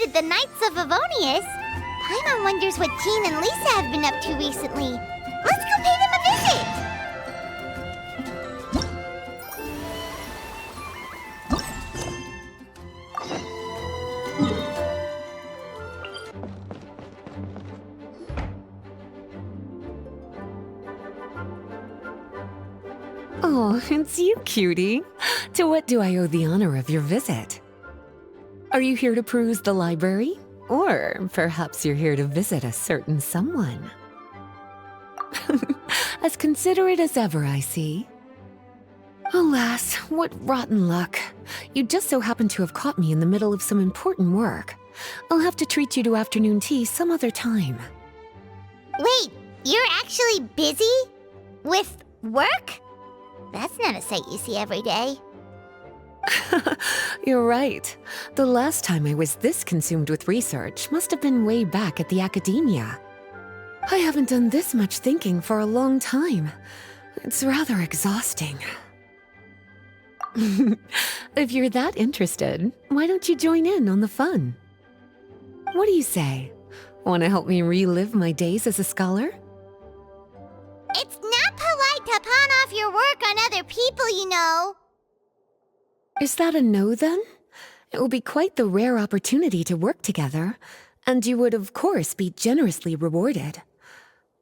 visited the Knights of Avonius. Paimon wonders what Jean and Lisa have been up to recently. Let's go pay them a visit! Oh, it's you, cutie. To what do I owe the honor of your visit? Are you here to peruse the library? Or perhaps you're here to visit a certain someone? As considerate as ever, I see. Alas, what rotten luck. You just so happen to have caught me in the middle of some important work. I'll have to treat you to afternoon tea some other time. Wait, you're actually busy? With work? That's not a sight you see every day. You're right. The last time I was this consumed with research must have been way back at the academia. I haven't done this much thinking for a long time. It's rather exhausting. If you're that interested, why don't you join in on the fun? What do you say? Want to help me relive my days as a scholar? It's not polite to pawn off your work on other people, you know. Is that a no, then? It will be quite the rare opportunity to work together, and you would, of course, be generously rewarded.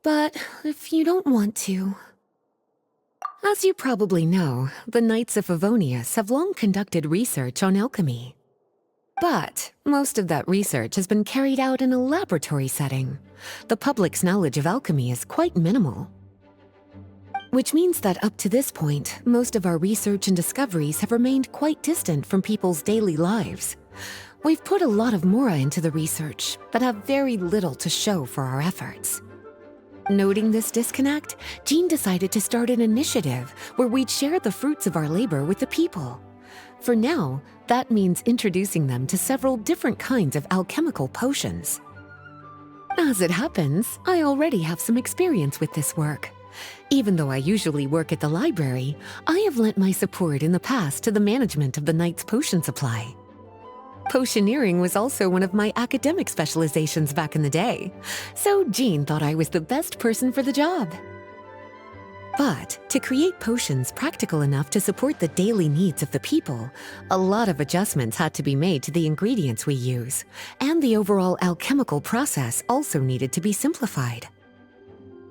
But if you don't want to... As you probably know, the Knights of Avonius have long conducted research on alchemy. But most of that research has been carried out in a laboratory setting. The public's knowledge of alchemy is quite minimal. Which means that up to this point, most of our research and discoveries have remained quite distant from people's daily lives. We've put a lot of mora into the research, but have very little to show for our efforts. Noting this disconnect, Jean decided to start an initiative where we'd share the fruits of our labor with the people. For now, that means introducing them to several different kinds of alchemical potions. As it happens, I already have some experience with this work. Even though I usually work at the library, I have lent my support in the past to the management of the Knight's potion supply. Potioneering was also one of my academic specializations back in the day, so Jean thought I was the best person for the job. But to create potions practical enough to support the daily needs of the people, a lot of adjustments had to be made to the ingredients we use, and the overall alchemical process also needed to be simplified.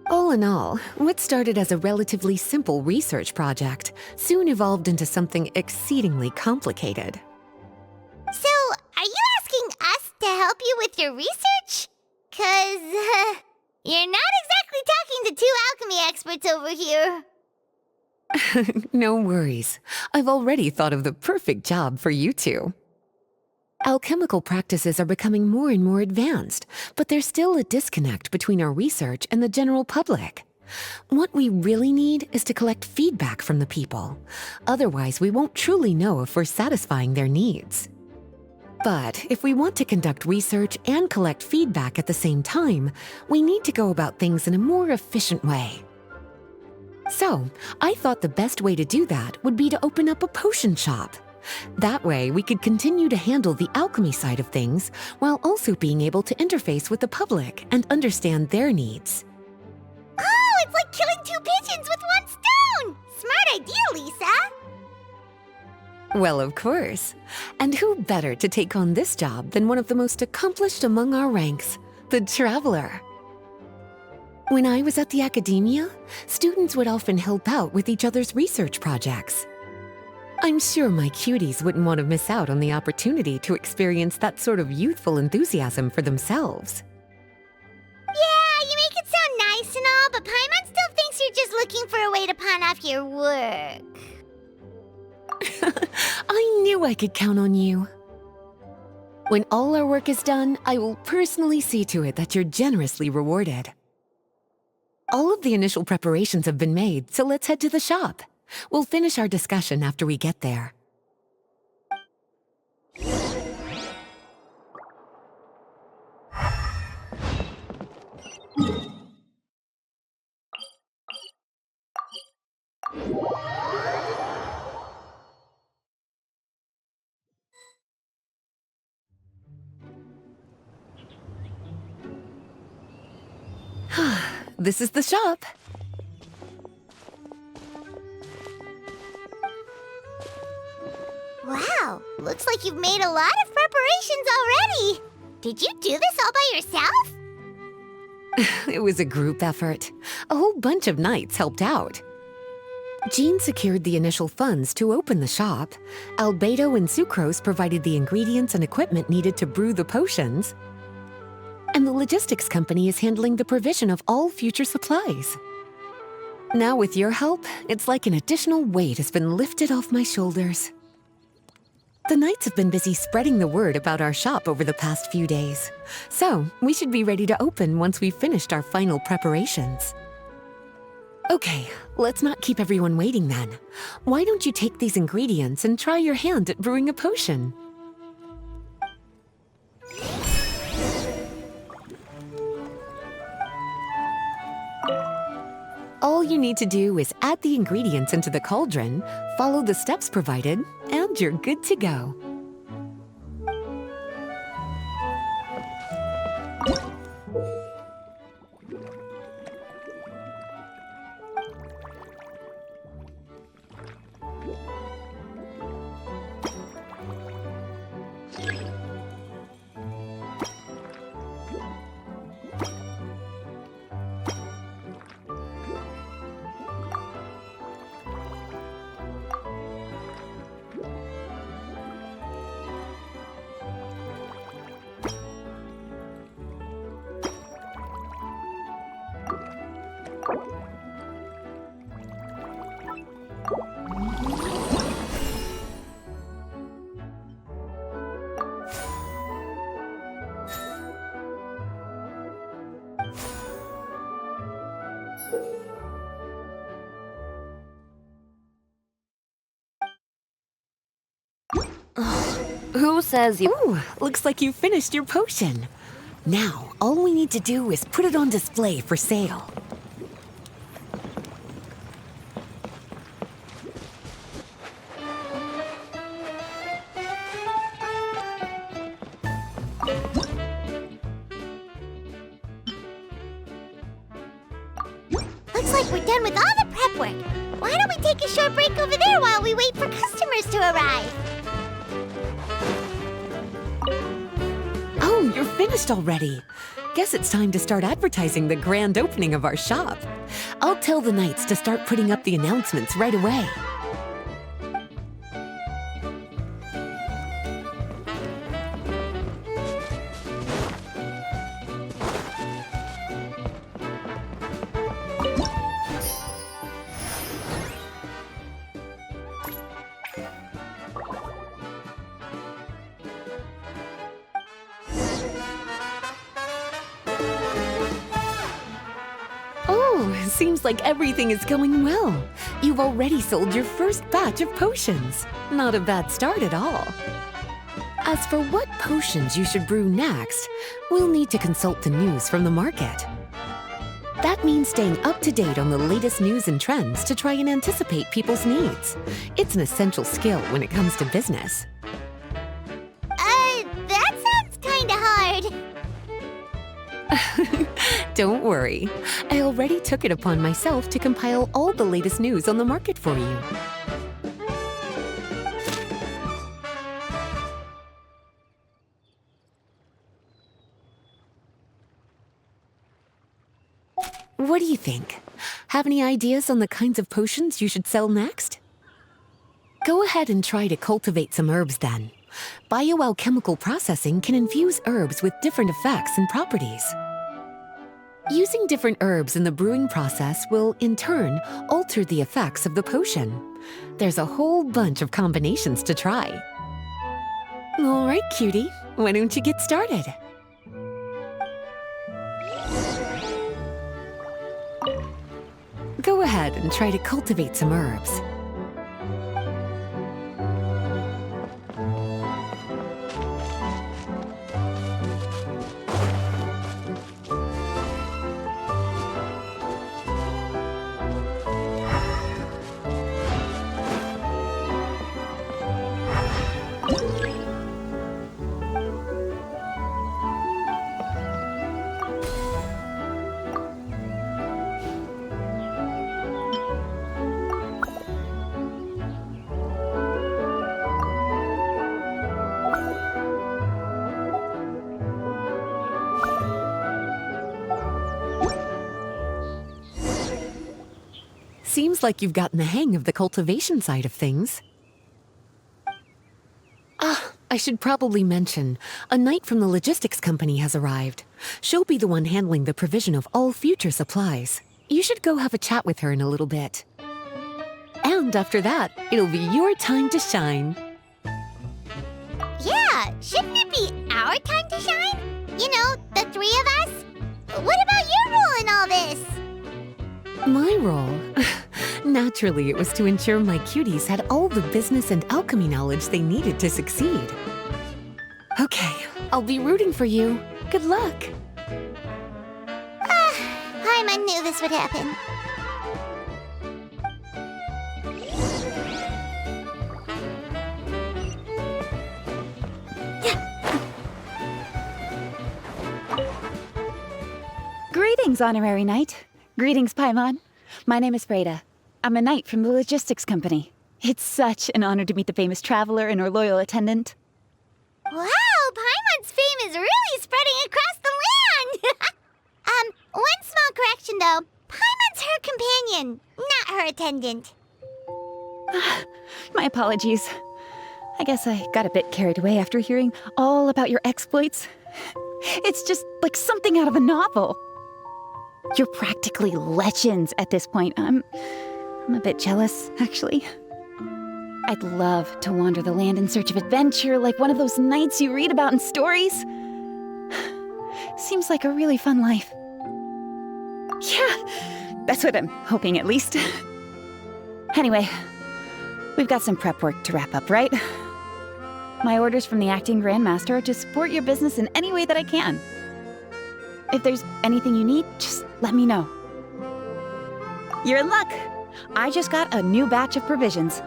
All in all, what started as a relatively simple research project soon evolved into something exceedingly complicated. So, are you asking us to help you with your research? 'Cause, you're not exactly talking to two alchemy experts over here. No worries. I've already thought of the perfect job for you two. Alchemical practices are becoming more and more advanced, but there's still a disconnect between our research and the general public. What we really need is to collect feedback from the people. Otherwise, we won't truly know if we're satisfying their needs. But if we want to conduct research and collect feedback at the same time, we need to go about things in a more efficient way. So, I thought the best way to do that would be to open up a potion shop. That way, we could continue to handle the alchemy side of things while also being able to interface with the public and understand their needs. Oh, it's like killing two pigeons with one stone! Smart idea, Lisa! Well, of course. And who better to take on this job than one of the most accomplished among our ranks, the Traveler? When I was at the academia, students would often help out with each other's research projects. I'm sure my cuties wouldn't want to miss out on the opportunity to experience that sort of youthful enthusiasm for themselves. Yeah, you make it sound nice and all, but Paimon still thinks you're just looking for a way to pawn off your work. I knew I could count on you. When all our work is done, I will personally see to it that you're generously rewarded. All of the initial preparations have been made, so let's head to the shop. We'll finish our discussion after we get there. this is the shop. Wow, looks like you've made a lot of preparations already. Did you do this all by yourself? It was a group effort. A whole bunch of knights helped out. Jean secured the initial funds to open the shop. BEIDOU and Sucrose provided the ingredients and equipment needed to brew the potions. And the logistics company is handling the provision of all future supplies. Now with your help, it's like an additional weight has been lifted off my shoulders. The knights have been busy spreading the word about our shop over the past few days. So, we should be ready to open once we've finished our final preparations. Okay, let's not keep everyone waiting then. Why don't you take these ingredients and try your hand at brewing a potion? All you need to do is add the ingredients into the cauldron, follow the steps provided, and you're good to go. Who says you— Ooh, looks like you finished your potion. Now, all we need to do is put it on display for sale. Looks like we're done with all the prep work. Why don't we take a short break over there while we wait for customers to arrive? Oh, you're finished already. Guess it's time to start advertising the grand opening of our shop. I'll tell the knights to start putting up the announcements right away. Oh, seems like everything is going well. You've already sold your first batch of potions. Not a bad start at all. As for what potions you should brew next, we'll need to consult the news from the market. That means staying up to date on the latest news and trends to try and anticipate people's needs. It's an essential skill when it comes to business. That sounds kinda hard. Don't worry. I already took it upon myself to compile all the latest news on the market for you. What do you think? Have any ideas on the kinds of potions you should sell next? Go ahead and try to cultivate some herbs then. Bioalchemical processing can infuse herbs with different effects and properties. Using different herbs in the brewing process will, in turn, alter the effects of the potion. There's a whole bunch of combinations to try. All right, cutie, why don't you get started? Go ahead and try to cultivate some herbs. Seems like you've gotten the hang of the cultivation side of things. I should probably mention, a knight from the logistics company has arrived. She'll be the one handling the provision of all future supplies. You should go have a chat with her in a little bit. And after that, it'll be your time to shine. Yeah, shouldn't it be our time to shine? You know, the three of us? What about your role in all this? My role? Naturally, it was to ensure my cuties had all the business and alchemy knowledge they needed to succeed. Okay, I'll be rooting for you. Good luck. Paimon knew this would happen. Greetings, Honorary Knight. Greetings, Paimon. My name is BEIDOU. I'm a knight from the logistics company. It's such an honor to meet the famous traveler and her loyal attendant. Wow, Paimon's fame is really spreading across the land! One small correction though. Paimon's her companion, not her attendant. My apologies. I guess I got a bit carried away after hearing all about your exploits. It's just like something out of a novel. You're practically legends at this point. I'm a bit jealous, actually. I'd love to wander the land in search of adventure like one of those knights you read about in stories. Seems like a really fun life. Yeah, that's what I'm hoping at least. Anyway, we've got some prep work to wrap up, right? My orders from the acting Grandmaster are to support your business in any way that I can. If there's anything you need, just let me know. You're in luck. I just got a new batch of provisions.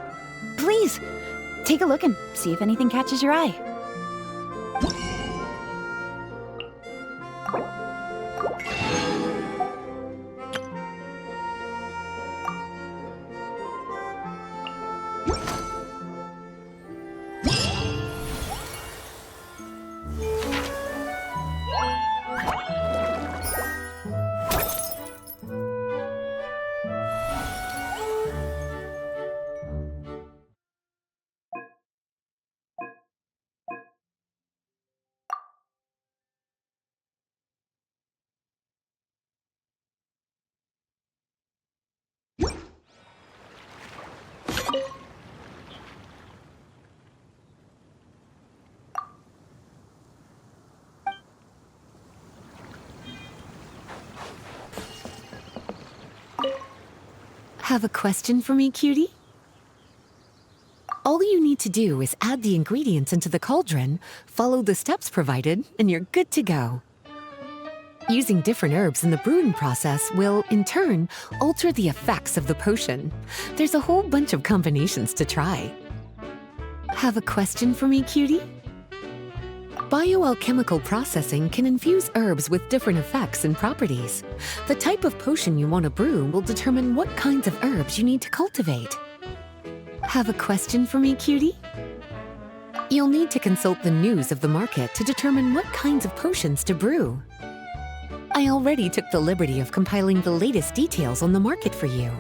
Please, take a look and see if anything catches your eye. Have a question for me, cutie? All you need to do is add the ingredients into the cauldron, follow the steps provided, and you're good to go. Using different herbs in the brewing process will, in turn, alter the effects of the potion. There's a whole bunch of combinations to try. Have a question for me, cutie? Bioalchemical processing can infuse herbs with different effects and properties. The type of potion you want to brew will determine what kinds of herbs you need to cultivate. Have a question for me, cutie? You'll need to consult the news of the market to determine what kinds of potions to brew. I already took the liberty of compiling the latest details on the market for you.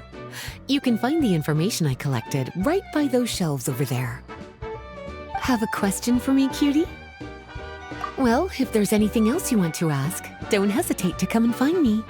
You can find the information I collected right by those shelves over there. Have a question for me, cutie? Well, if there's anything else you want to ask, don't hesitate to come and find me.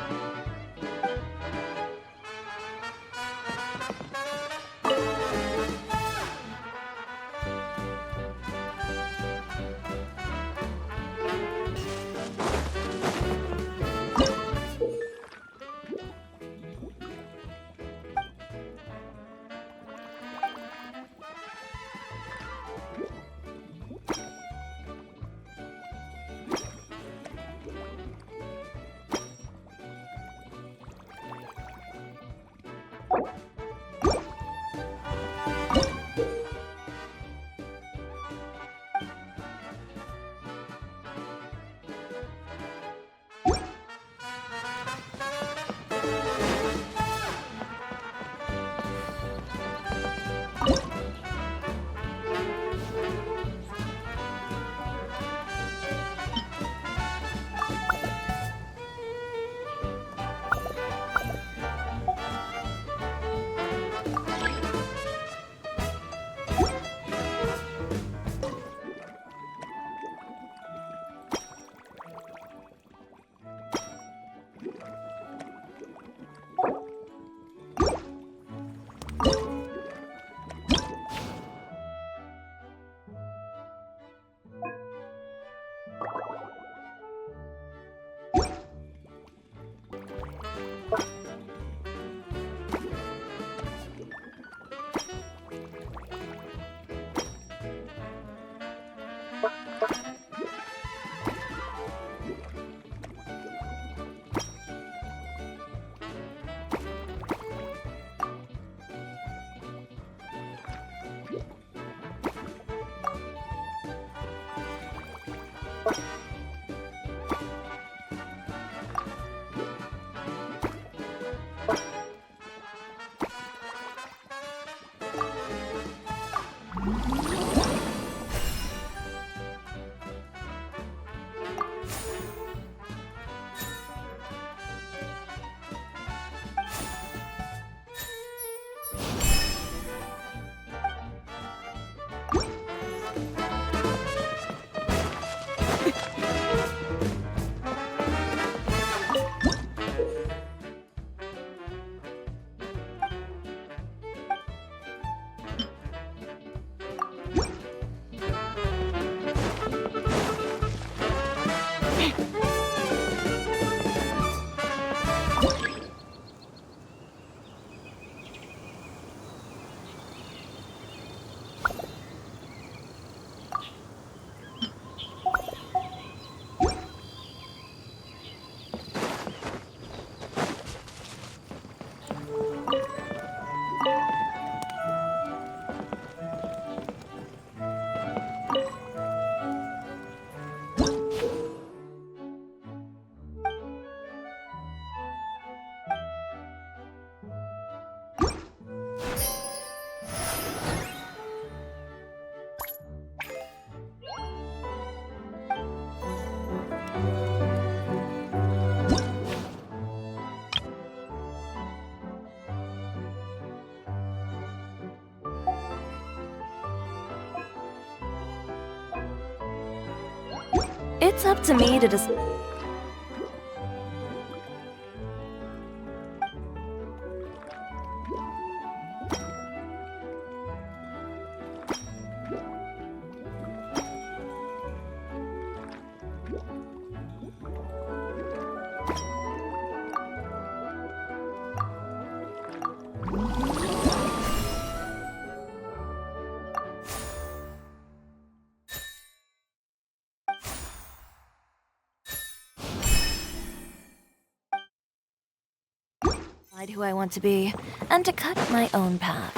It's up to me to decide. Who I want to be, and to cut my own path.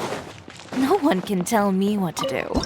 No one can tell me what to do.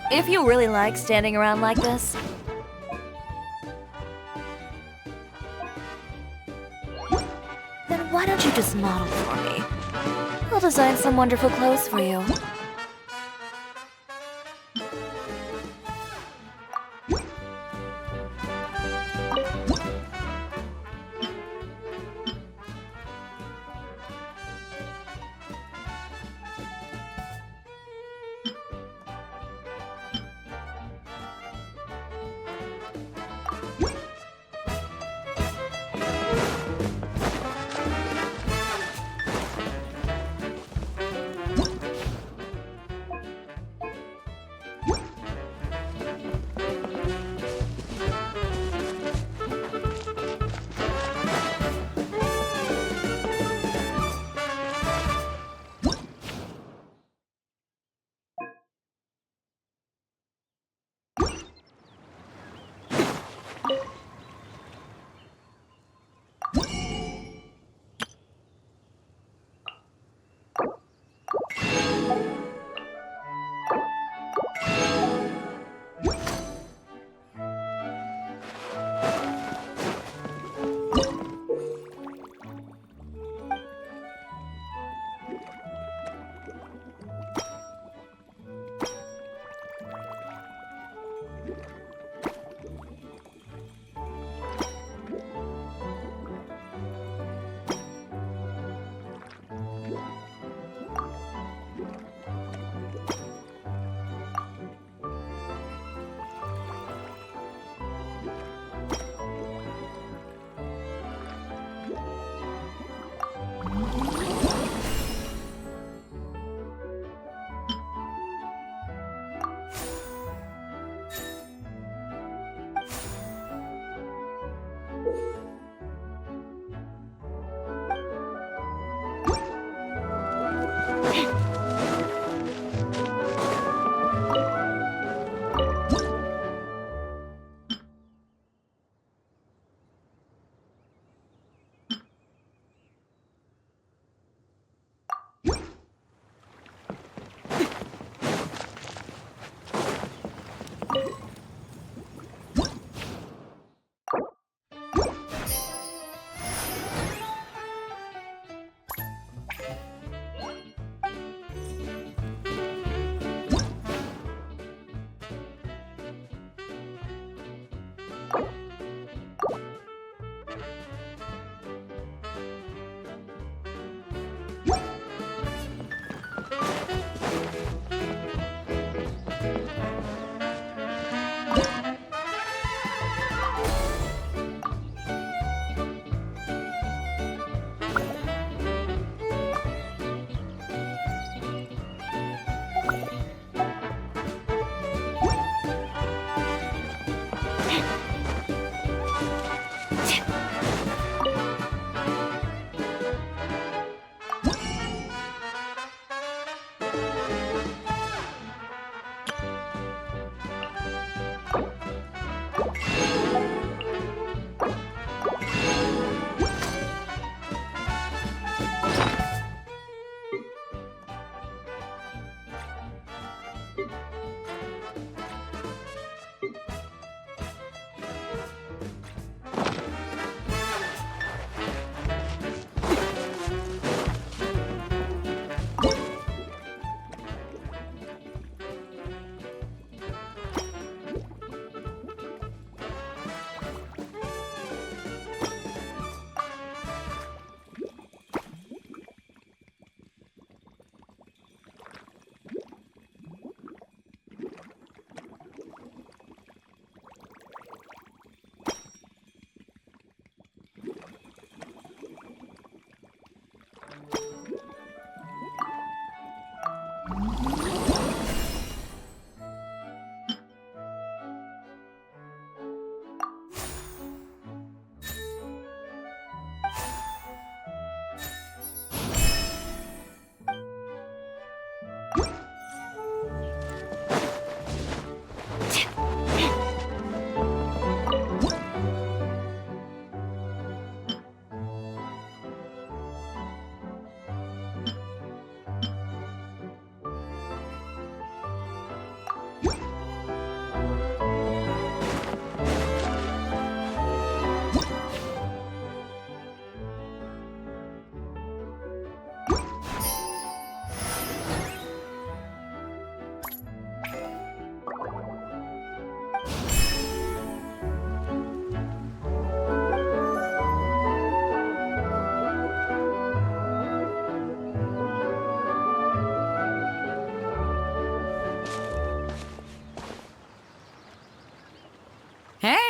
If you really like standing around like this, then why don't you just model for me? I'll design some wonderful clothes for you.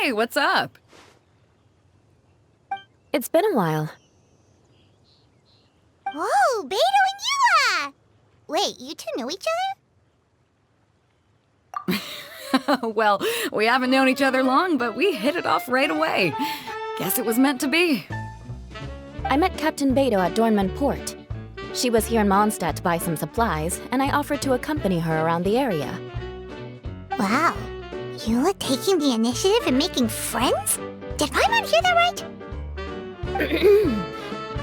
Hey, what's up? It's been a while. Whoa, Beidou and EULA! Wait, you two know each other? Well, we haven't known each other long, but we hit it off right away. Guess it was meant to be. I met Captain BEIDOU at Dornman Port. She was here in Mondstadt to buy some supplies, and I offered to accompany her around the area. Wow, EULA taking the initiative and making friends? Did Paimon hear that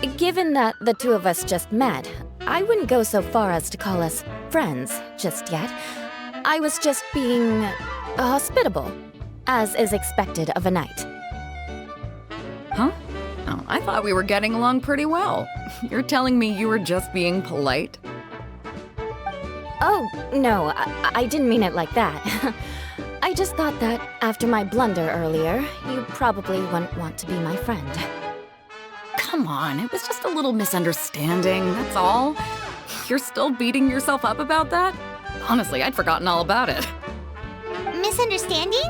right? Given that the two of us just met, I wouldn't go so far as to call us friends just yet. I was just being hospitable, as is expected of a knight. Huh? Oh, I thought we were getting along pretty well. You're telling me you were just being polite? Oh, no, I didn't mean it like that. I just thought that after my blunder earlier, you probably wouldn't want to be my friend. Come on, it was just a little misunderstanding, that's all. You're still beating yourself up about that? Honestly, I'd forgotten all about it. Misunderstanding?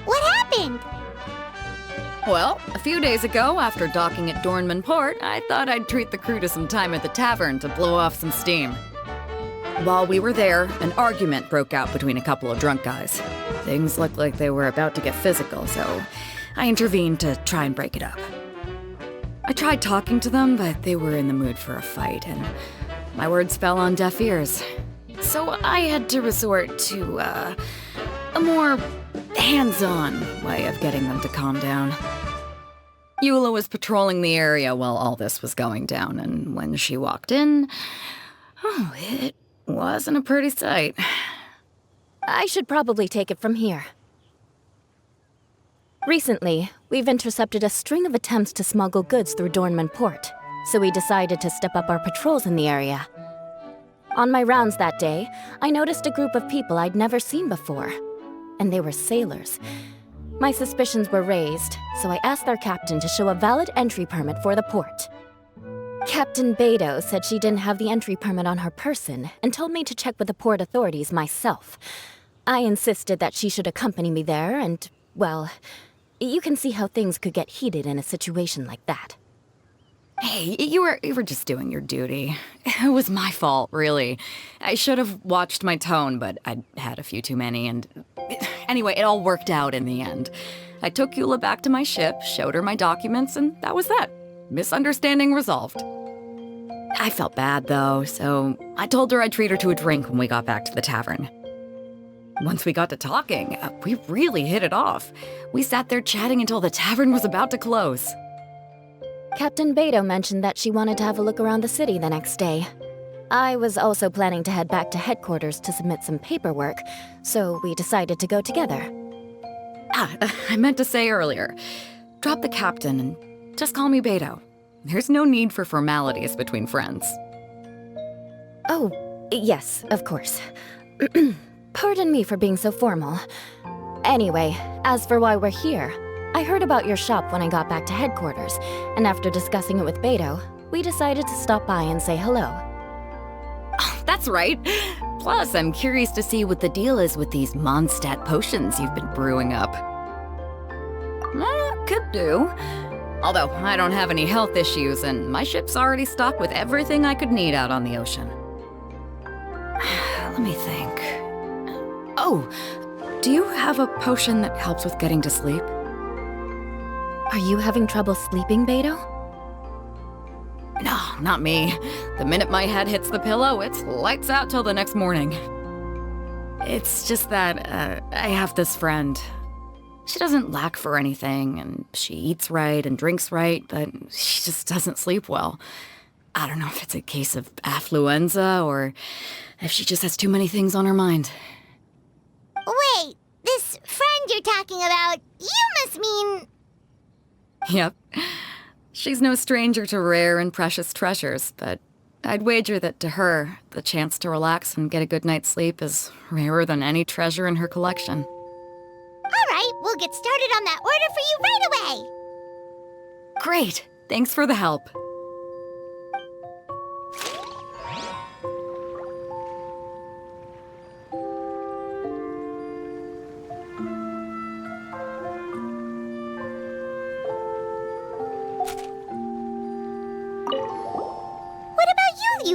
What happened? Well, a few days ago, after docking at Dornman Port, I thought I'd treat the crew to some time at the tavern to blow off some steam. While we were there, an argument broke out between a couple of drunk guys. Things looked like they were about to get physical, so I intervened to try and break it up. I tried talking to them, but they were in the mood for a fight, and my words fell on deaf ears. So I had to resort to, a more hands-on way of getting them to calm down. EULA was patrolling the area while all this was going down, and when she walked in, oh, it wasn't a pretty sight. I should probably take it from here. Recently, we've intercepted a string of attempts to smuggle goods through Dornman Port, so we decided to step up our patrols in the area. On my rounds that day, I noticed a group of people I'd never seen before, and they were sailors. My suspicions were raised, so I asked their captain to show a valid entry permit for the port. Captain BEIDOU said she didn't have the entry permit on her person and told me to check with the port authorities myself. I insisted that she should accompany me there and, well, you can see how things could get heated in a situation like that. Hey, you were just doing your duty. It was my fault, really. I should have watched my tone, but I'd had a few too many, and anyway, it all worked out in the end. I took EULA back to my ship, showed her my documents, and that was that. Misunderstanding resolved. I felt bad, though, so I told her I'd treat her to a drink when we got back to the tavern. Once we got to talking, we really hit it off. We sat there chatting until the tavern was about to close. Captain BEIDOU mentioned that she wanted to have a look around the city the next day. I was also planning to head back to headquarters to submit some paperwork, so we decided to go together. I meant to say earlier, drop the captain and just call me BEIDOU. There's no need for formalities between friends. Oh, yes, of course. Pardon me for being so formal. Anyway, as for why we're here, I heard about your shop when I got back to headquarters, and after discussing it with BEIDOU, we decided to stop by and say hello. Oh, that's right. Plus, I'm curious to see what the deal is with these Mondstadt potions you've been brewing up. Could do. Although, I don't have any health issues, and my ship's already stocked with everything I could need out on the ocean. Let me think. Oh, do you have a potion that helps with getting to sleep? Are you having trouble sleeping, BEIDOU? No, not me. The minute my head hits the pillow, it's lights out till the next morning. It's just that, I have this friend. She doesn't lack for anything, and she eats right and drinks right, but she just doesn't sleep well. I don't know if it's a case of affluenza, or if she just has too many things on her mind. Wait, this friend you're talking about, you must mean... Yep. She's no stranger to rare and precious treasures, but I'd wager that to her, the chance to relax and get a good night's sleep is rarer than any treasure in her collection. All right, we'll get started on that order for you right away. Great! Thanks for the help.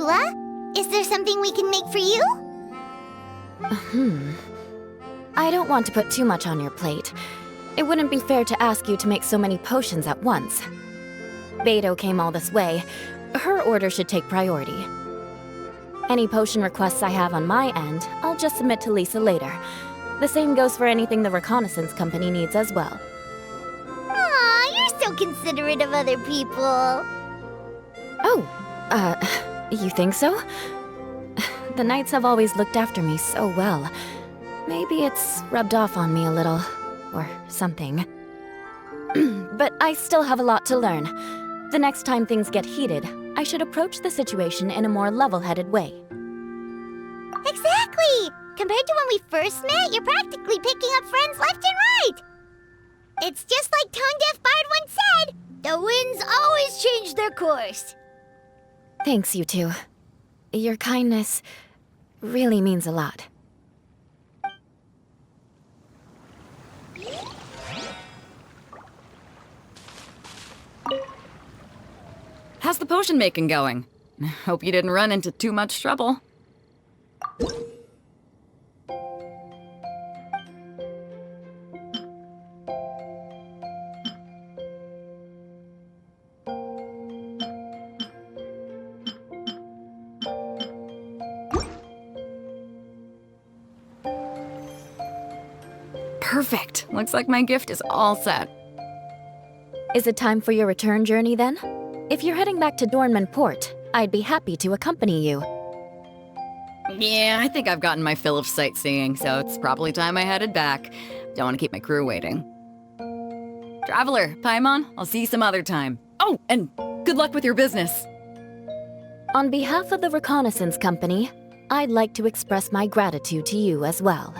EULA, is there something we can make for you? I don't want to put too much on your plate. It wouldn't be fair to ask you to make so many potions at once. BEIDOU came all this way. Her order should take priority. Any potion requests I have on my end, I'll just submit to Lisa later. The same goes for anything the reconnaissance company needs as well. Aw, you're so considerate of other people. Oh, you think so? The Knights have always looked after me so well. Maybe it's rubbed off on me a little, or something. But I still have a lot to learn. The next time things get heated, I should approach the situation in a more level-headed way. Exactly! Compared to when we first met, you're practically picking up friends left and right! It's just like Tone Deaf Bard once said, the winds always change their course. Thanks, you two. Your kindness really means a lot. How's the potion making going? Hope you didn't run into too much trouble. Perfect. Looks like my gift is all set. Is it time for your return journey then? If you're heading back to Dornman Port, I'd be happy to accompany you. Yeah, I think I've gotten my fill of sightseeing, so it's probably time I headed back. Don't want to keep my crew waiting. Traveler, Paimon, I'll see you some other time. Oh, and good luck with your business. On behalf of the reconnaissance company, I'd like to express my gratitude to you as well.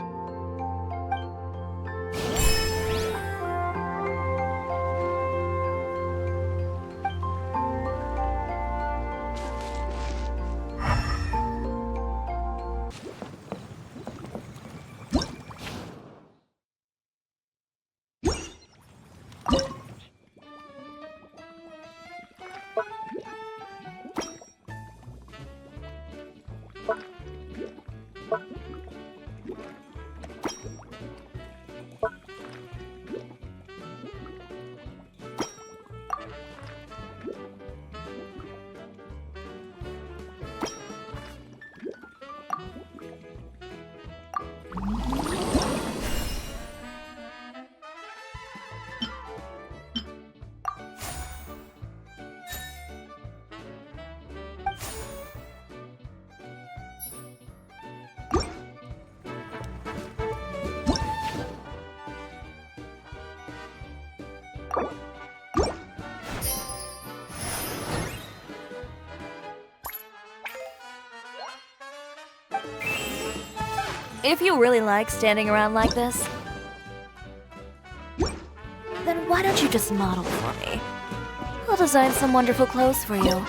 If you really like standing around like this, then why don't you just model for me? I'll design some wonderful clothes for you.